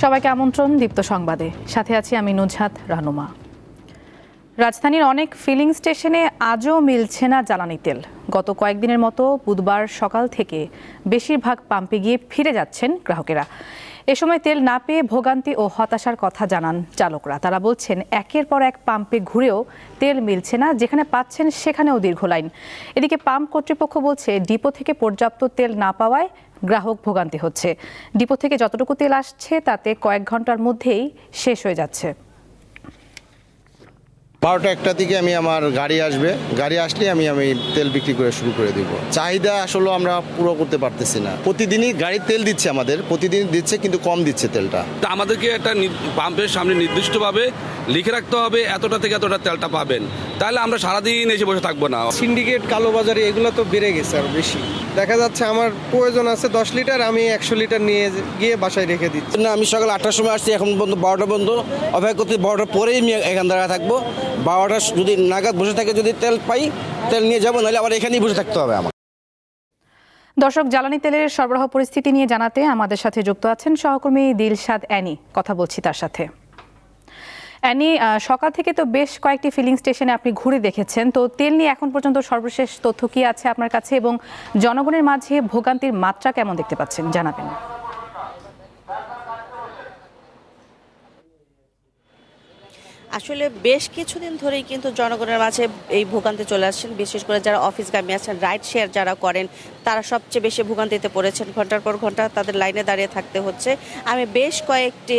সবাইকে আমন্ত্রণ দীপ্ত সংবাদে, সাথে আছি আমি নুজহাত রাহনুমা। রাজধানীর অনেক ফিলিং স্টেশনে আজও মিলছে না জ্বালানি তেল। গত কয়েকদিনের মতো বুধবার সকাল থেকে বেশিরভাগ পাম্পে গিয়ে ফিরে যাচ্ছেন গ্রাহকেরা। এ সময় তেল না পেয়ে ভোগান্তি ও হতাশার কথা জানান চালকরা। তারা বলছেন, একের পর এক পাম্পে ঘুরেও তেল মিলছে না, যেখানে পাচ্ছেন সেখানেও দীর্ঘ লাইন। এদিকে পাম্প কর্তৃপক্ষ বলছে, ডিপো থেকে পর্যাপ্ত তেল না পাওয়ায় গ্রাহক ভোগান্তি হচ্ছে। ডিপো থেকে যতটুকু তেল আসছে তাতে কয়েক ঘন্টার মধ্যেই শেষ হয়ে যাচ্ছে। 12টা 1টার দিকে আমার গাড়ি আসবে, গাড়ি আসলে আমি তেল বিক্রি করে শুরু করে দিব। চাহিদা আসলে আমরা পুরো করতে পারতেছি না। প্রতিদিনই গাড়ির তেল দিচ্ছে, আমাদের প্রতিদিন দিচ্ছে, কিন্তু কম দিচ্ছে তেলটা। আমাদেরকে একটা পাম্পের সামনে নির্দিষ্টভাবে লিখে রাখতে হবে এতটা থেকে এতটা তেলটা পাবেন, তাহলে আমরা সারাদিন এসে বসে থাকবো না। সিন্ডিকেট, কালোবাজারি এগুলো তো বেড়ে গেছে আর বেশি। দেখা যাচ্ছে আমার প্রয়োজন আছে 10 লিটার, আমি 100 লিটার নিয়ে গিয়ে বাসায় রেখে দিচ্ছি। না, আমি সকাল 8টার সময় আসছি, এখন পর্যন্ত 12টা পর্যন্ত অপেক্ষা করতে। 12টার পরেই আমি এখান দাঁড়া থাকবো। 12টা যদি নাগাদ বসে থাকে, যদি তেল পাই তেল নিয়ে যাবো, নাহলে আবার এখানেই বসে থাকতে হবে আমার। দর্শক, জ্বালানি তেলের সরবরাহ পরিস্থিতি নিয়ে জানাতে আমাদের সাথে যুক্ত আছেন সহকর্মী দিলশাদ অ্যানি। কথা বলছি তার সাথে। অ্যানি, সকাল থেকে তো বেশ কয়েকটি ফিলিং স্টেশনে আপনি ঘুরে দেখেছেন, তো তেল নিয়ে এখন পর্যন্ত সর্বশেষ তথ্য কি আছে আপনার কাছে, এবং জনগণের মাঝে ভোগান্তির মাত্রা কেমন দেখতে পাচ্ছেন জানাবেন। আসলে বেশ কিছুদিন ধরেই কিন্তু জনগণের মাঝে এই ভোগান্তি চলে আসছেন। বিশেষ করে যারা অফিসগামী আছেন, রাইড শেয়ার যারা করেন, তারা সবচেয়ে বেশি ভোগান্তিতে পড়েছেন। ঘন্টার পর ঘন্টা তাদের লাইনে দাঁড়িয়ে থাকতে হচ্ছে। আমি বেশ কয়েকটি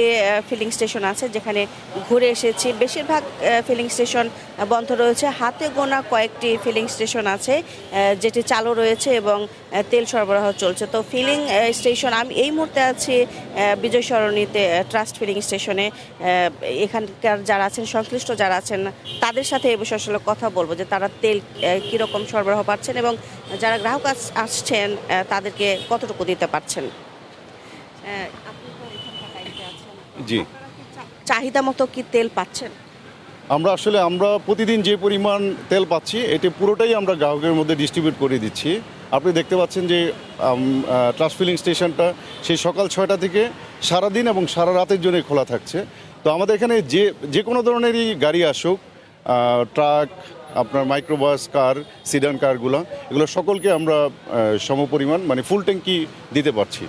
ফিলিং স্টেশন আছে যেখানে ঘুরে এসেছি। বেশিরভাগ ফিলিং স্টেশন বন্ধ রয়েছে। হাতে গোনা কয়েকটি ফিলিং স্টেশন আছে যেটি চালু রয়েছে এবং তেল সরবরাহ চলছে। তো ফিলিং স্টেশন, আমি এই মুহূর্তে আছি বিজয় সরণিতে ট্রাস্ট ফিলিং স্টেশনে। এখানকার যারা আছেন, সংশ্লিষ্ট যারা আছেন, তাদের সাথে এই বিষয়ে আসলে কথা বলবো যে তারা তেল কীরকম সরবরাহ পাচ্ছেন এবং যারা গ্রাহক আসছেন তাদেরকে কতটুকু দিতে পারছেন। জি, চাহিদা মতো কি তেল পাচ্ছেন? আমরা প্রতিদিন যে পরিমাণ তেল পাচ্ছি, এটি পুরোটাই আমরা গ্রাহকের মধ্যে ডিস্ট্রিবিউট করে দিচ্ছি। আপনি দেখতে পাচ্ছেন যে ট্রাস্ট ফিলিং স্টেশনটা সেই সকাল 6টা থেকে সারাদিন এবং সারা রাতের জন্য খোলা থাকছে। তো আমাদের এখানে যে কোনো ধরনেরই গাড়ি আসুক, ট্রাক, আপনার মাইক্রোবাস, কার, সিডান কারগুলো, এগুলো সকলকে আমরা সমপরিমাণ ফুল ট্যাঙ্কি দিতে পারছি।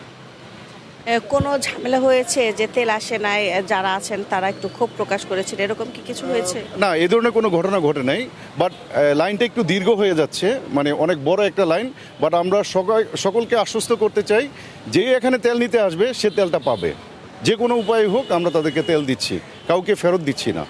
কোনো ঝামেলা হয়েছে যে তেল আসে নাই, যারা আছেন তারা একটু ক্ষোভ প্রকাশ করেছেন, এরকম কি কিছু হয়েছে? না, এই ধরনের কোনো ঘটনা ঘটে নাই, বাট লাইনটা একটু দীর্ঘ হয়ে যাচ্ছে, অনেক বড় একটা লাইন। বাট আমরা সকলকে আশ্বস্ত করতে চাই, যে এখানে তেল নিতে আসবে সে তেলটা পাবে। যে কোনো উপায় হোক আমরা তাদেরকে তেল দিচ্ছি, কাউকে ফেরত দিচ্ছি না।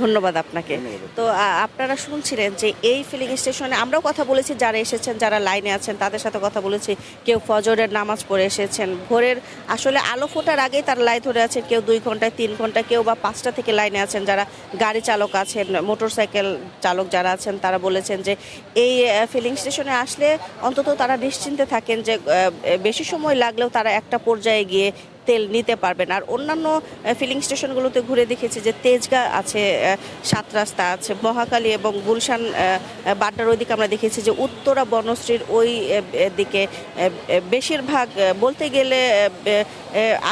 ধন্যবাদ আপনাকে। তো আপনারা শুনছিলেন যে এই ফিলিং স্টেশনে আমরাও কথা বলেছি, যারা এসেছেন, যারা লাইনে আছেন তাদের সাথে কথা বলেছি। কেউ ফজরের নামাজ পড়ে এসেছেন, ভোরের আসলে আলো ফোটার আগেই তারা লাইন ধরে আছেন। কেউ 2 ঘন্টায়, 3 ঘন্টা, কেউ বা 5টা থেকে লাইনে আছেন। যারা গাড়ি চালক আছেন, মোটরসাইকেল চালক যারা আছেন, তারা বলেছেন যে এই ফিলিং স্টেশনে আসলে অন্তত তারা নিশ্চিন্তে থাকেন যে বেশি সময় লাগলেও তারা একটা পর্যায়ে গিয়ে তেল নিতে পারবেন। আর অন্যান্য ফিলিং স্টেশনগুলোতে ঘুরে দেখেছি যে তেজগাঁ আছে, 7 রাস্তা আছে, মহাখালী এবং গুলশান বাড্ডার ওই দিকে আমরা দেখেছি যে উত্তরা বনশ্রীর ওই দিকে বেশিরভাগ, বলতে গেলে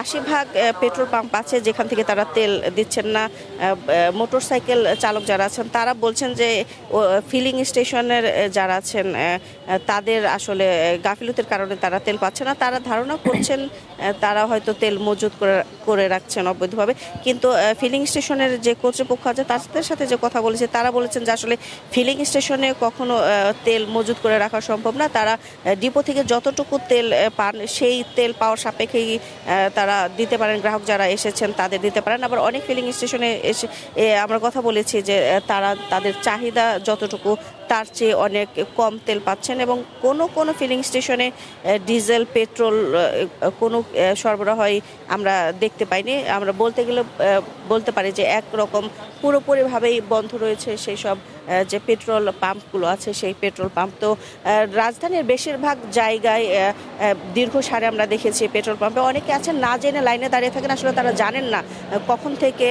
80% পেট্রোল পাম্প আছে যেখান থেকে তারা তেল দিচ্ছেন না। মোটরসাইকেল চালক যারা আছেন তারা বলছেন যে ফিলিং স্টেশনের যারা আছেন তাদের আসলে গাফিলতির কারণে তারা তেল পাচ্ছে না। তারা ধারণা করছেন তারা হয়তো তেল মজুত করে রাখছেন অবৈধভাবে। কিন্তু ফিলিং স্টেশনের যে কর্তৃপক্ষ আছে তাদের সাথে যে কথা বলেছে, তারা বলেছেন যে আসলে ফিলিং স্টেশনে কখনো তেল মজুত করে রাখা সম্ভব না। তারা ডিপো থেকে যতটুকু তেল পান সেই তেল পাওয়ার সাপেক্ষেই তারা দিতে পারেন, গ্রাহক যারা এসেছেন তাদের দিতে পারেন। আবার অনেক ফিলিং স্টেশনে এসে আমরা কথা বলেছি যে তারা তাদের চাহিদা যতটুকু তার চেয়ে অনেক কম তেল পাচ্ছেন এবং কোনো ফিলিং স্টেশনে ডিজেল, পেট্রোল কোনো সরবরাহই আমরা দেখতে পাইনি। আমরা বলতে পারি যে একরকম পুরোপুরিভাবেই বন্ধ রয়েছে সেই সব যে পেট্রোল পাম্পগুলো আছে, সেই পেট্রোল পাম্প। তো রাজধানীর বেশিরভাগ জায়গায় দীর্ঘ সারি আমরা দেখেছি পেট্রোল পাম্পে অনেকে আছেন না জেনে লাইনে দাঁড়িয়ে থাকেন। আসলে তারা জানেন না কখন থেকে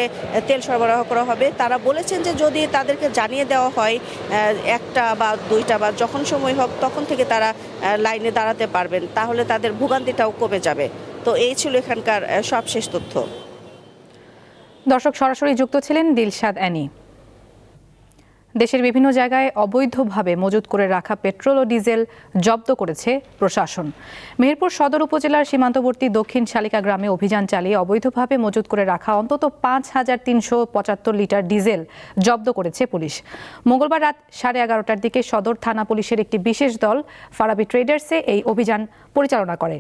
তেল সরবরাহ করা হবে। তারা বলেছেন যে যদি তাদেরকে জানিয়ে দেওয়া হয় 1টা বা 2টা বা যখন সময় হোক তখন থেকে তারা লাইনে দাঁড়াতে পারবেন, তাহলে তাদের ভোগান্তিটাও কমে যাবে। তো এই ছিল এখানকার সবশেষ তথ্য। দর্শক, সরাসরি যুক্ত ছিলেন দিলশাদ অ্যানি। দেশের বিভিন্ন জায়গায় অবৈধভাবে মজুত করে রাখা পেট্রোল ও ডিজেল জব্দ করেছে প্রশাসন। মেহেরপুর সদর উপজেলার সীমান্তবর্তী দক্ষিণ শালিকা গ্রামে অভিযান চালিয়ে অবৈধভাবে মজুত করে রাখা অন্তত 5,375 লিটার ডিজেল জব্দ করেছে পুলিশ। মঙ্গলবার রাত 11:30টার দিকে সদর থানা পুলিশের একটি বিশেষ দল ফারাবি ট্রেডার্সে এই অভিযান পরিচালনা করে।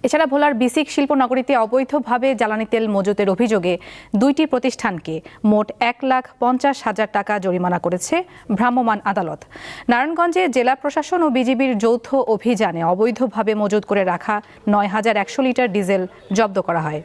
এছাড়া ভোলার বিসিক শিল্পনগরীতে অবৈধভাবে জ্বালানি তেল মজুতের অভিযোগে 2টি প্রতিষ্ঠানকে মোট 1,50,000 টাকা জরিমানা করেছে ভ্রাম্যমাণ আদালত। নারায়ণগঞ্জে জেলা প্রশাসন ও বিজিবির যৌথ অভিযানে অবৈধভাবে মজুত করে রাখা 9,100 লিটার ডিজেল জব্দ করা হয়।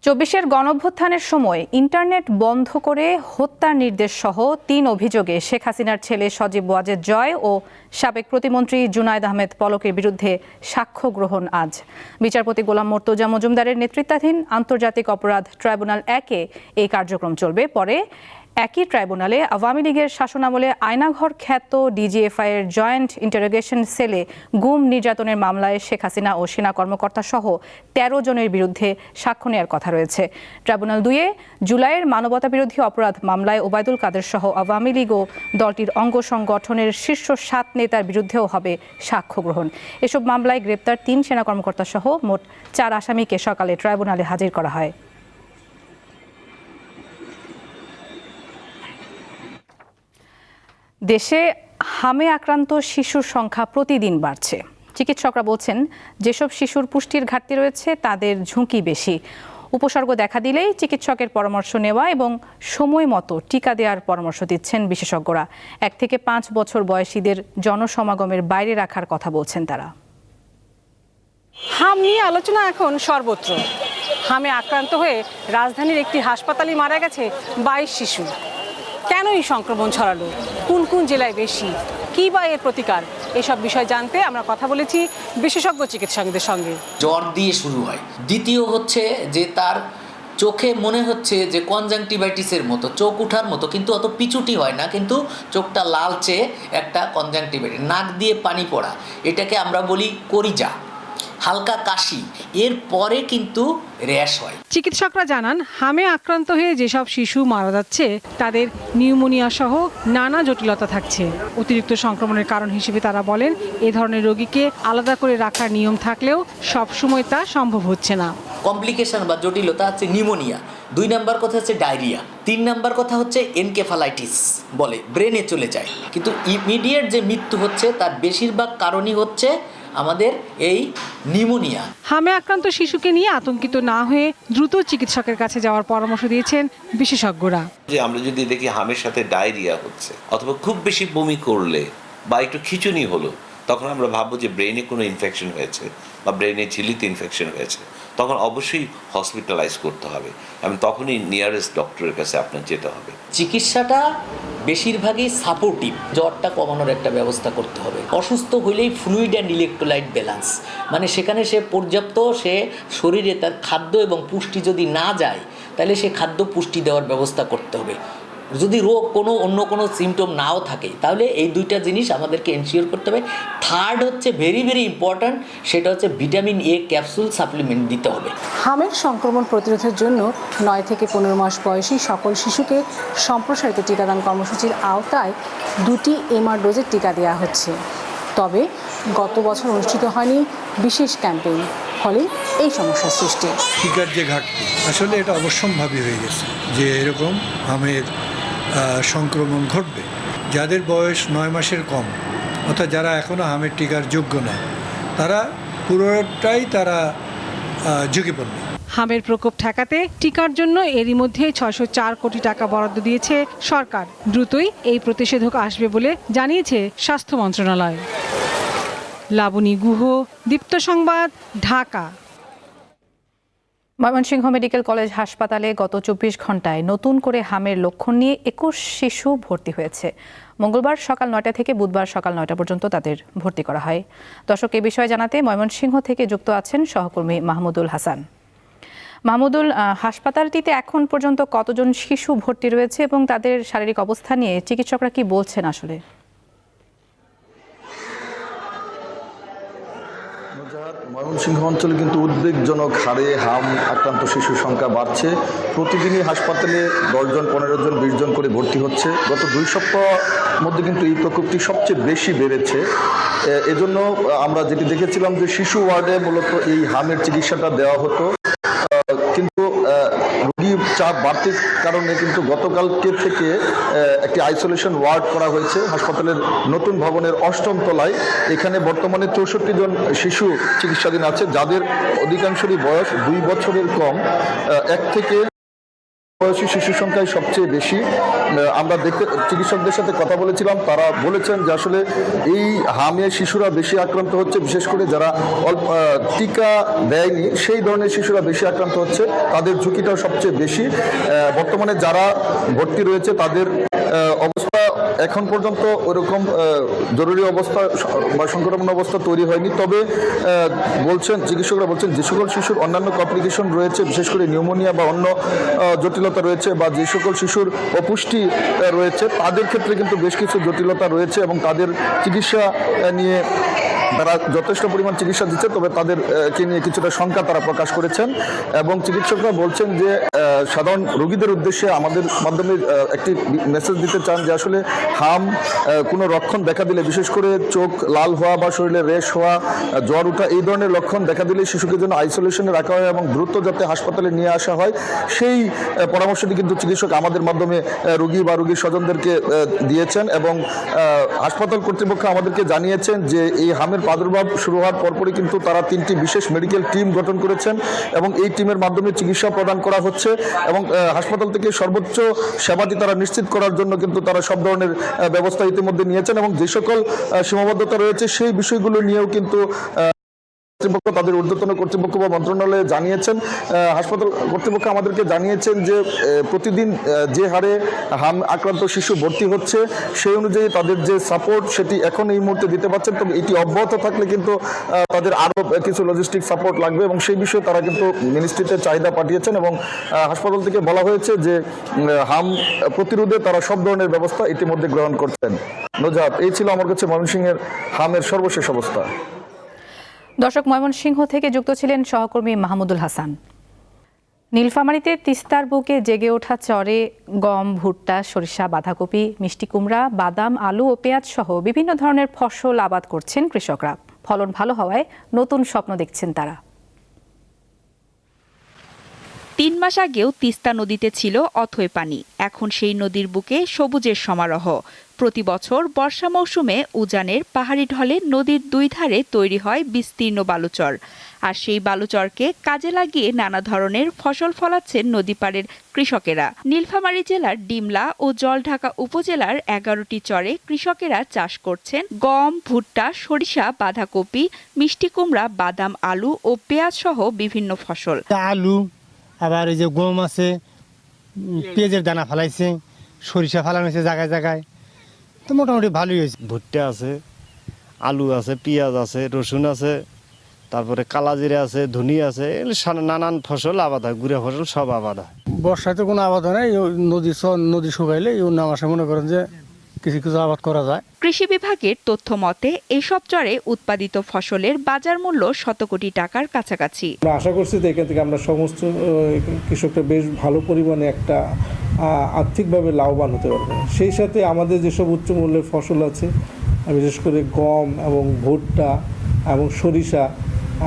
24-এর গণঅভ্যুত্থানের সময় ইন্টারনেট বন্ধ করে হত্যার নির্দেশ সহ 3 অভিযোগে শেখ হাসিনার ছেলে সজীব ওয়াজেদ জয় ও সাবেক প্রতিমন্ত্রী জুনায়েদ আহমেদ পলকের বিরুদ্ধে সাক্ষ্য গ্রহণ আজ। বিচারপতি গোলাম মর্তুজা মজুমদারের নেতৃত্বাধীন আন্তর্জাতিক অপরাধ ট্রাইব্যুনাল 1-এ এই কার্যক্রম চলবে। পরে একই ট্রাইব্যুনালে আওয়ামী লীগের শাসনামলে আয়নাঘর খ্যাত ডিজিএফআই এর জয়েন্ট ইন্টারোগেশন সেলে গুম নির্যাতনের মামলায় শেখ হাসিনা ও সেনা কর্মকর্তা সহ 13 জনের বিরুদ্ধে সাক্ষ্য নেওয়ার কথা রয়েছে। ট্রাইব্যুনাল 2-এ জুলাইয়ের মানবতাবিরোধী অপরাধ মামলায় ওবায়দুল কাদের সহ আওয়ামী লীগ ও দলটির অঙ্গ সংগঠনের শীর্ষ 7 নেতার বিরুদ্ধেও হবে সাক্ষ্য গ্রহণ। এসব মামলায় গ্রেপ্তার 3 সেনা কর্মকর্তা সহ মোট 4 আসামিকে সকালে ট্রাইব্যুনালে হাজির করা হয়। দেশে হামে আক্রান্ত শিশুর সংখ্যা প্রতিদিন বাড়ছে। চিকিৎসকরা বলছেন, যেসব শিশুর পুষ্টির ঘাটতি রয়েছে তাদের ঝুঁকি বেশি। উপসর্গ দেখা দিলেই চিকিৎসকের পরামর্শ নেওয়া এবং সময় মতো টিকা দেওয়ার পরামর্শ দিচ্ছেন বিশেষজ্ঞরা। 1 থেকে 5 বছর বয়সীদের জনসমাগমের বাইরে রাখার কথা বলছেন তারা। হাম নিয়ে আলোচনা এখন সর্বত্র। হামে আক্রান্ত হয়ে রাজধানীর একটি হাসপাতালে মারা গেছে 22 শিশু। কেন এই সংক্রমণ ছড়ালো, কোন কোন জেলায় বেশি, কী বা এর প্রতিকার, এসব বিষয় জানতে আমরা কথা বলেছি বিশেষজ্ঞ চিকিৎসকদের সঙ্গে। জ্বর দিয়ে শুরু হয়। দ্বিতীয় হচ্ছে যে তার চোখে মনে হচ্ছে যে কনজাংটিভাইটিসের মতো, চোখ উঠার মতো, কিন্তু অত পিছুটি হয় না, কিন্তু চোখটা লালচে একটা কনজাংটিভাইটিস। নাক দিয়ে পানি পড়া, এটাকে আমরা বলি করিজা। হালকা কাশি, এর পরে কিন্তু র্যাশ হয়। চিকিৎসকরা জানান, হামে আক্রান্ত হয়ে যেসব শিশু মারা যাচ্ছে তাদের নিউমোনিয়া সহ নানা জটিলতা থাকছে। অতিরিক্ত সংক্রমণের কারণ হিসেবে তারা বলেন, এ ধরনের রোগীকে আলাদা করে রাখার নিয়ম থাকলেও সবসময় তা সম্ভব হচ্ছে না। কমপ্লিকেশন বা জটিলতা হচ্ছে নিউমোনিয়া, 2 নাম্বার কথা হচ্ছে ডায়রিয়া, 3 নাম্বার কথা হচ্ছে এনকেফালাইটিস বলে, ব্রেনে চলে যায়। কিন্তু ইমিডিয়েট যে মৃত্যু হচ্ছে তার বেশিরভাগ কারণই হচ্ছে আমাদের এই নিউমোনিয়া। হামে আক্রান্ত শিশুকে নিয়ে আতঙ্কিত না হয়ে দ্রুত চিকিৎসকের কাছে যাওয়ার পরামর্শ দিয়েছেন বিশেষজ্ঞরা। যে আমরা যদি দেখি হামের সাথে ডায়রিয়া হচ্ছে অথবা খুব বেশি বমি করলে বা একটু খিঁচুনি হলো, তখন আমরা ভাববো যে ব্রেনে কোনো ইনফেকশন হয়েছে বা ব্রেনে ঝিল্লিতে ইনফেকশন হয়েছে, তখন অবশ্যই হসপিটালাইজ করতে হবে এবং তখনই নিয়ারেস্ট ডক্টরের কাছে আপনার যেতে হবে। চিকিৎসাটা বেশিরভাগই সাপোর্টিভ, জ্বরটা কমানোর একটা ব্যবস্থা করতে হবে। অসুস্থ হইলেই ফ্লুইড অ্যান্ড ইলেকট্রোলাইট ব্যালেন্স, মানে সেখানে সে পর্যাপ্ত সে শরীরে তার খাদ্য এবং পুষ্টি যদি না যায় তাহলে সে খাদ্য পুষ্টি দেওয়ার ব্যবস্থা করতে হবে। যদি রোগ অন্য কোনো সিমটম নাও থাকে তাহলে এই 2টা জিনিস আমাদেরকে এনশিওর করতে হবে। থার্ড হচ্ছে ভেরি ভেরি ইম্পর্ট্যান্ট, সেটা হচ্ছে ভিটামিন এ ক্যাপসুল সাপ্লিমেন্ট দিতে হবে। হামের সংক্রমণ প্রতিরোধের জন্য 9 থেকে 15 মাস বয়সী সকল শিশুকে সম্প্রসারিত টিকাদান কর্মসূচির আওতায় 2টি এমআর ডোজের টিকা দেওয়া হচ্ছে। তবে গত বছর অনুষ্ঠিত হয়নি বিশেষ ক্যাম্পেইন, ফলে এই সমস্যার সৃষ্টি। টিকার যে ঘাটতি, আসলে এটা অবশ্যম্ভাবী হয়ে গেছে যে এরকম হামের সংক্রমণ ঘটবে। যাদের বয়স 9 মাসের কম, অর্থাৎ যারা এখনও হামের টিকার যোগ্য না, তারা পুরোটাই ঝুঁকিপূর্ণ। হামের প্রকোপ ঠেকাতে টিকার জন্য এরই মধ্যে 604 কোটি টাকা বরাদ্দ দিয়েছে সরকার। দ্রুতই এই প্রতিষেধক আসবে বলে জানিয়েছে স্বাস্থ্য মন্ত্রণালয়। লাবণী গুহ, দীপ্ত সংবাদ, ঢাকা। ময়মনসিংহ মেডিকেল কলেজ হাসপাতালে গত 24 ঘন্টায় নতুন করে হামের লক্ষণ নিয়ে 21 শিশু ভর্তি হয়েছে। মঙ্গলবার সকাল 9টা থেকে বুধবার সকাল 9টা পর্যন্ত তাদের ভর্তি করা হয়। দর্শক, এ বিষয়ে জানাতে ময়মনসিংহ থেকে যুক্ত আছেন সহকর্মী মাহমুদুল হাসান। মাহমুদুল, হাসপাতালটিতে এখন পর্যন্ত কতজন শিশু ভর্তি রয়েছে এবং তাদের শারীরিক অবস্থা নিয়ে চিকিৎসকরা কি বলছেন আসলে? ময়মনসিংহ অঞ্চলে কিন্তু উদ্বেগজনক হারে হাম আক্রান্ত শিশুর সংখ্যা বাড়ছে। প্রতিদিনই হাসপাতালে 10 জন 15 জন 20 জন করে ভর্তি হচ্ছে। গত 2 সপ্তাহ মধ্যে কিন্তু এই প্রকোপটি সবচেয়ে বেশি বেড়েছে। এজন্য আমরা যেটি দেখেছিলাম যে শিশু ওয়ার্ডে মূলত এই হামের চিকিৎসাটা দেওয়া হতো, কিন্তু রোগীর চাপ বাড়তির কারণে কিন্তু গতকালকে থেকে একটি আইসোলেশন ওয়ার্ড করা হয়েছে হাসপাতালের নতুন ভবনের 8ম তলায়। এখানে বর্তমানে 64 জন শিশু চিকিৎসাধীন আছে, যাদের অধিকাংশেরই বয়স 2 বছরের কম। 1 থেকে বয়সী শিশুর সংখ্যাই সবচেয়ে বেশি। আমরা চিকিৎসকদের সাথে কথা বলেছিলাম, তারা বলেছেন যে আসলে এই হামে শিশুরা বেশি আক্রান্ত হচ্ছে, বিশেষ করে যারা টিকা দেয়নি সেই ধরনের শিশুরা বেশি আক্রান্ত হচ্ছে, তাদের ঝুঁকিটাও সবচেয়ে বেশি। বর্তমানে যারা ভর্তি রয়েছে তাদের অবস্থা এখন পর্যন্ত ওইরকম জরুরি অবস্থা বা সংকটাপন্ন অবস্থা তৈরি হয়নি। তবে চিকিৎসকরা বলছেন যে সকল শিশুর অন্যান্য কমপ্লিকেশন রয়েছে, বিশেষ করে নিউমোনিয়া বা অন্য জটিলতা রয়েছে, বা যে সকল শিশুর অপুষ্টি রয়েছে, তাদের ক্ষেত্রে কিন্তু বেশ কিছু জটিলতা রয়েছে এবং তাদের চিকিৎসা নিয়ে তারা যথেষ্ট পরিমাণ চিকিৎসা দিচ্ছে। তবে তাদেরকে নিয়ে কিছুটা শঙ্কা তারা প্রকাশ করেছেন এবং চিকিৎসকরা বলছেন যে সাধারণ রোগীদের উদ্দেশ্যে আমাদের মাধ্যমে একটি মেসেজ দিতে চান যে আসলে হাম কোনো লক্ষণ দেখা দিলে, বিশেষ করে চোখ লাল হওয়া বা শরীরে রেশ হওয়া, জ্বর ওঠা, এই ধরনের লক্ষণ দেখা দিলে শিশুকে যেন আইসোলেশনে রাখা হয় এবং দ্রুত যাতে হাসপাতালে নিয়ে আসা হয়, সেই পরামর্শটি কিন্তু চিকিৎসক আমাদের মাধ্যমে রোগী বা রোগীর স্বজনদেরকে দিয়েছেন। এবং হাসপাতাল কর্তৃপক্ষ আমাদেরকে জানিয়েছেন যে এই হামের প্রাদুর্ভাব শুরু হওয়ার পরপরই কিন্তু তারা 3টি বিশেষ মেডিকেল টিম গঠন করেছেন এবং এই টিমের মাধ্যমে চিকিৎসা প্রদান করা হচ্ছে এবং হাসপাতাল থেকে সর্বোচ্চ সেবাটি তারা নিশ্চিত করার জন্য কিন্তু তারা সব ধরনের ব্যবস্থা ইতিমধ্যে নিয়েছেন এবং যে সকল সীমাবদ্ধতা রয়েছে সেই বিষয়গুলো নিয়েও কিন্তু কর্তৃপক্ষ তাদের ঊর্ধ্বতন কর্তৃপক্ষ বা মন্ত্রণালয়ে জানিয়েছেন। হাসপাতাল কর্তৃপক্ষ আমাদেরকে জানিয়েছেন যে প্রতিদিন যে হারে হাম আক্রান্ত শিশু ভর্তি হচ্ছে সেই অনুযায়ী তাদের যে সাপোর্ট সেটি এখন এই মুহূর্তে দিতে পারছেন। তবে এটি অব্যাহত থাকলে কিন্তু তাদের আরও কিছু লজিস্টিক সাপোর্ট লাগবে এবং সেই বিষয়ে তারা কিন্তু মিনিস্ট্রিতে চাহিদা পাঠিয়েছেন এবং হাসপাতাল থেকে বলা হয়েছে যে হাম প্রতিরোধে তারা সব ধরনের ব্যবস্থা ইতিমধ্যে গ্রহণ করছেন। নজাত, এই ছিল আমার কাছে ময়মনসিংহের হামের সর্বশেষ অবস্থা। দর্শক, ময়মনসিংহ থেকে যুক্ত ছিলেন সহকর্মী মাহমুদুল হাসান। নীলফামারীতে তিস্তার বুকে জেগে ওঠা চরে গম, ভুট্টা, সরিষা, বাঁধাকপি, মিষ্টি কুমড়া, বাদাম, আলু ও পেঁয়াজ সহ বিভিন্ন ধরনের ফসল আবাদ করছেন কৃষকরা। ফলন ভালো হওয়ায় নতুন স্বপ্ন দেখছেন তারা। 3 মাস আগেও তিস্তা নদীতে ছিল অথই পানি, এখন সেই নদীর বুকে সবুজের সমারোহ। প্রতি বছর বর্ষা মৌসুমে উজানের পাহাড়ি ঢলে নদীর 2 ধারে তৈরি হয় বিস্তীর্ণ বালুচর, আর সেই বালুচরকে কাজে লাগিয়ে নানা ধরনের ফসল ফলাচ্ছেন নদীপাড়ের কৃষকেরা। নীলফামারী জেলার ডিমলা ও জলঢাকা উপজেলার 11টি চরে কৃষকেরা চাষ করছেন গম, ভুট্টা, সরিষা, বাঁধাকপি, মিষ্টি কুমড়া, বাদাম, আলু ও পেঁয়াজ সহ বিভিন্ন ফসল। আলু, আবার এই যে গম আছে, পেঁয়াজের দানা ফেলাইছে, সরিষা ফেলানো হয়েছে জায়গায় জায়গায়, তো মোটামুটি ভালোই হয়েছে। ভুট্টা আছে, আলু আছে, পেঁয়াজ আছে, রসুন আছে, তারপরে কালাজিরা আছে, ধনিয়া আছে, নানান ফসল আবাদ হয়, গুঁড়া ফসল সব আবাদ হয়। বর্ষায় তো কোনো আবাদ হয় না, নদী শুকাইলে এই মাসে মনে করেন যে কিছু কিছু আবাদ করা যায়। কৃষি বিভাগের তথ্য মতে এসব চরে উৎপাদিত ফসলের বাজার মূল্য শত কোটি টাকার কাছাকাছি। আমরা আশা করছি যে এখান থেকে আমরা সমস্ত কৃষকরা বেশ ভালো পরিমাণে একটা আর্থিকভাবে লাভবান হতে পারবে। সেই সাথে আমাদের যেসব উচ্চ মূল্যের ফসল আছে, বিশেষ করে গম এবং ভুট্টা এবং সরিষা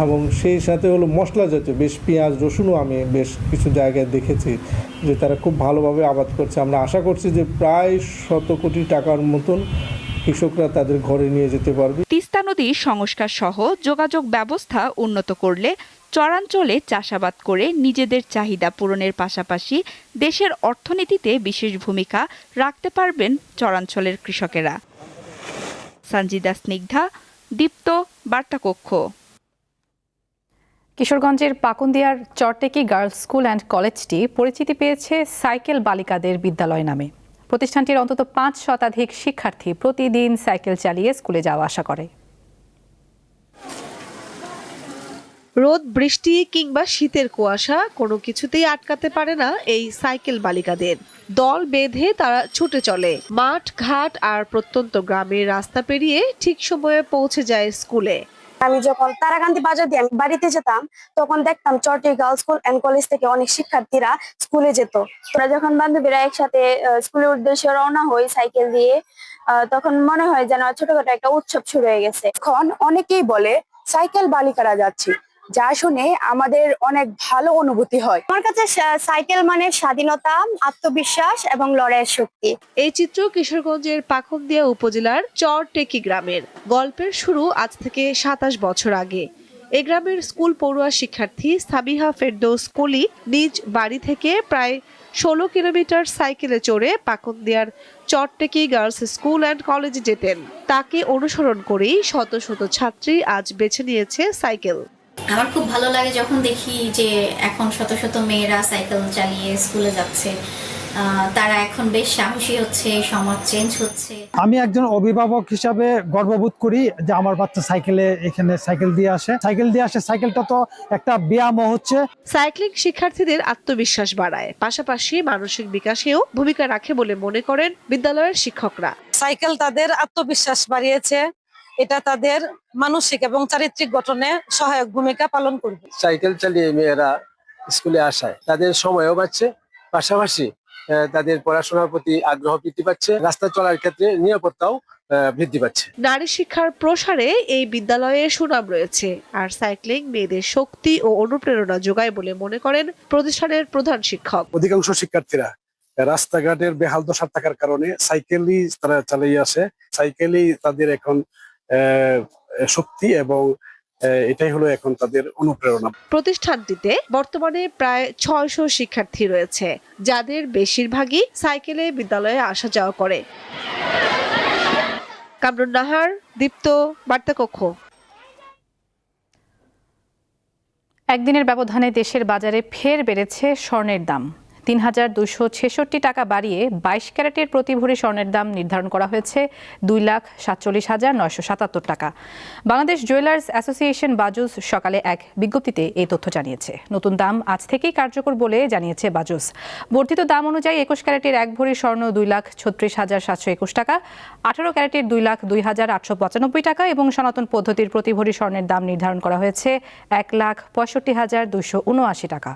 এবং সেই সাথে হলো মশলা জাতীয় বেশ পেঁয়াজ, রসুনও আমি বেশ কিছু জায়গায় দেখেছি যে তারা খুব ভালোভাবে আবাদ করছে। আমরা আশা করছি যে প্রায় 100 কোটি টাকার মতন কৃষকরা তাদের ঘরে নিয়ে যেতে পারবে। তিস্তা নদীর সংস্কার সহ যোগাযোগ ব্যবস্থা উন্নত করলে চরাঞ্চলে চাষাবাদ করে নিজেদের চাহিদা পূরণের পাশাপাশি দেশের অর্থনীতিতে বিশেষ ভূমিকা রাখতে পারবেন চরাঞ্চলের কৃষকেরা। সঞ্জিদা স্নিগ্ধা, দীপ্ত, বার্তাকক্ষ। কিশোরগঞ্জের পাকুন্দিয়ার চরটেকি গার্লস স্কুল অ্যান্ড কলেজটি পরিচিতি পেয়েছে সাইকেল বালিকাদের বিদ্যালয় নামে। প্রতিষ্ঠানটির অন্তত 5 শতাধিক শিক্ষার্থী প্রতিদিন সাইকেল চালিয়ে স্কুলে যাওয়া আসা করে। রোদ, বৃষ্টি কিংবা শীতের কুয়াশা কোনো কিছুতেই আটকাতে পারে না এই সাইকেল বালিকাদের। দল বেঁধে তারা ছুটে চলে, মাঠ, ঘাট আর প্রত্যন্ত গ্রামের রাস্তা পেরিয়ে ঠিক সময়ে পৌঁছে যায় স্কুলে। আমি যখন তারাকান্দি বাজার দিয়ে আমি বাড়িতে যেতাম তখন দেখতাম চরটি গার্লস স্কুল এন্ড কলেজ থেকে অনেক শিক্ষার্থীরা স্কুলে যেত। তোরা যখন বান্ধবীরা একসাথে স্কুলের উদ্দেশ্যে রওনা হই সাইকেল দিয়ে, তখন মনে হয় যেন ছোটখাটো একটা উৎসব শুরু হয়ে গেছে। এখন অনেকেই বলে সাইকেল বালিকারা যাচ্ছি, যা শুনে আমাদের অনেক ভালো অনুভূতি হয়। আমার কাছে সাইকেল মানে স্বাধীনতা, আত্মবিশ্বাস এবং লড়াইয়ের শক্তি। এই চিত্র কিশোরগঞ্জের পাকুন্দিয়া উপজেলার চরটেকি গ্রামের। গল্পের শুরু আজ থেকে 27 বছর আগে। এই গ্রামের স্কুল পড়ুয়া শিক্ষার্থী সাবিহা ফেরদৌস কলি নিজ বাড়ি থেকে প্রায় 16 কিলোমিটার সাইকেলে চড়ে পাকুন্দিয়ার চরটেকি গার্লস স্কুল অ্যান্ড কলেজে যেতেন। তাকে অনুসরণ করেই শত শত ছাত্রী আজ বেছে নিয়েছে সাইকেল। আমার খুব ভালো লাগে যখন দেখি যে এখন শত শত মেয়েরা সাইকেল চালিয়ে স্কুলে যাচ্ছে, তারা এখন বেশ সাহসী হচ্ছে, সমাজ চেঞ্জ হচ্ছে। আমি একজন অভিভাবক হিসাবে গর্ববোধ করি যে আমার বাচ্চা এখানে সাইকেল দিয়ে আসে। সাইকেলটা তো একটা ব্যায়ামও হচ্ছে। সাইক্লিং শিক্ষার্থীদের আত্মবিশ্বাস বাড়ায়, পাশাপাশি মানসিক বিকাশেও ভূমিকা রাখে বলে মনে করেন বিদ্যালয়ের শিক্ষকরা। সাইকেল তাদের আত্মবিশ্বাস বাড়িয়েছে, এটা তাদের মানসিক এবং চারিত্রিক গঠনে সহায়ক ভূমিকা পালন করবে। সাইকেল চালিয়ে মেয়েরা স্কুলে আসায় তাদের সময়ও বাড়ছে, পাশাপাশি তাদের পড়াশোনার প্রতি আগ্রহ বৃদ্ধি পাচ্ছে, রাস্তা চলার ক্ষেত্রে নিরাপত্তাও বৃদ্ধি পাচ্ছে। নারী শিক্ষার প্রসারে এই বিদ্যালয়ে সুনাম রয়েছে, আর সাইক্লিং মেয়েদের শক্তি ও অনুপ্রেরণা যোগায় বলে মনে করেন প্রতিষ্ঠানের প্রধান শিক্ষক। অধিকাংশ শিক্ষার্থীরা রাস্তাঘাটের বেহাল দশা থাকার কারণে সাইকেলই তারা চালিয়ে আসে। সাইকেলই তাদের এখন শক্তি এবং এটাই হলো এখন তাদের অনুপ্রেরণা। প্রতিষ্ঠানটিতে বর্তমানে প্রায় 600 শিক্ষার্থী রয়েছে, যাদের বেশিরভাগই সাইকেলে বিদ্যালয়ে আসা যাওয়া করে। কামরুন নাহার, দীপ্ত, বার্তাকক্ষ। একদিনের ব্যবধানে দেশের বাজারে ফের বেড়েছে স্বর্ণের দাম। ৩,২৬৬ টাকা বাড়িয়ে 22 ক্যারেটের প্রতি ভরি স্বর্ণের দাম নির্ধারণ করা হয়েছে 2,47,977 টাকা। বাংলাদেশ জুয়েলার্স অ্যাসোসিয়েশন বাজুস সকালে এক বিজ্ঞপ্তিতে এই তথ্য জানিয়েছে। নতুন দাম আজ থেকেই কার্যকর বলে জানিয়েছে বাজুস। বর্ধিত দাম অনুযায়ী 21 ক্যারেটের 1 ভরি স্বর্ণ 2,36,721 টাকা, 18 ক্যারেটের 2,02,895 টাকা এবং সনাতন পদ্ধতির প্রতি ভরি স্বর্ণের দাম নির্ধারণ করা হয়েছে 1,65,279 টাকা।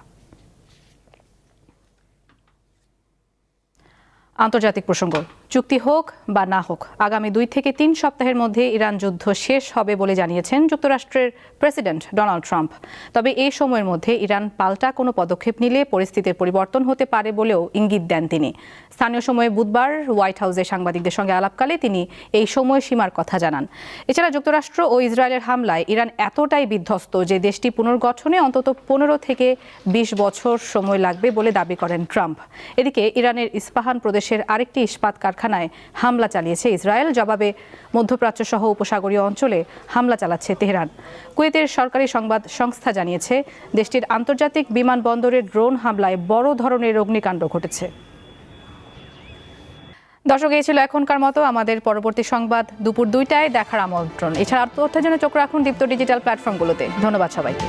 আন্তর্জাতিক প্রসঙ্গ, চুক্তি হোক বা না হোক আগামী 2 থেকে 3 সপ্তাহের মধ্যে ইরান যুদ্ধ শেষ হবে বলে জানিয়েছেন যুক্তরাষ্ট্রের প্রেসিডেন্ট ডোনাল্ড ট্রাম্প। তবে এই সময়ের মধ্যে ইরান পাল্টা কোনো পদক্ষেপ নিলে পরিস্থিতির পরিবর্তন হতে পারে বলেও ইঙ্গিত দেন তিনি। স্থানীয় সময়ে বুধবার হোয়াইট হাউসে সাংবাদিকদের সঙ্গে আলাপকালে তিনি এই সময়সীমার কথা জানান। এছাড়া যুক্তরাষ্ট্র ও ইসরায়েলের হামলায় ইরান এতটাই বিধ্বস্ত যে দেশটি পুনর্গঠনে অন্তত 15 থেকে 20 বছর সময় লাগবে বলে দাবি করেন ট্রাম্প। এদিকে ইরানের ইস্পাহান প্রদেশের আরেকটি ইস্পাত কারখানায় হামলা চালিয়েছে ইসরায়েল। জবাবে মধ্যপ্রাচ্য সহ উপসাগরীয় অঞ্চলে হামলা চালাচ্ছে তেহরান। কুয়েতের সরকারি সংবাদ সংস্থা জানিয়েছে দেশটির আন্তর্জাতিক বিমানবন্দরের ড্রোন হামলায় বড় ধরনের অগ্নিকাণ্ড ঘটেছে। দর্শক, এই ছিল এখনকার মতো। আমাদের পরবর্তী সংবাদ দুপুর 2টায় দেখার আমন্ত্রণ। এছাড়া তথ্যের জন্য চোখ রাখুন দীপ্ত ডিজিটাল প্ল্যাটফর্মগুলোতে। ধন্যবাদ সবাইকে।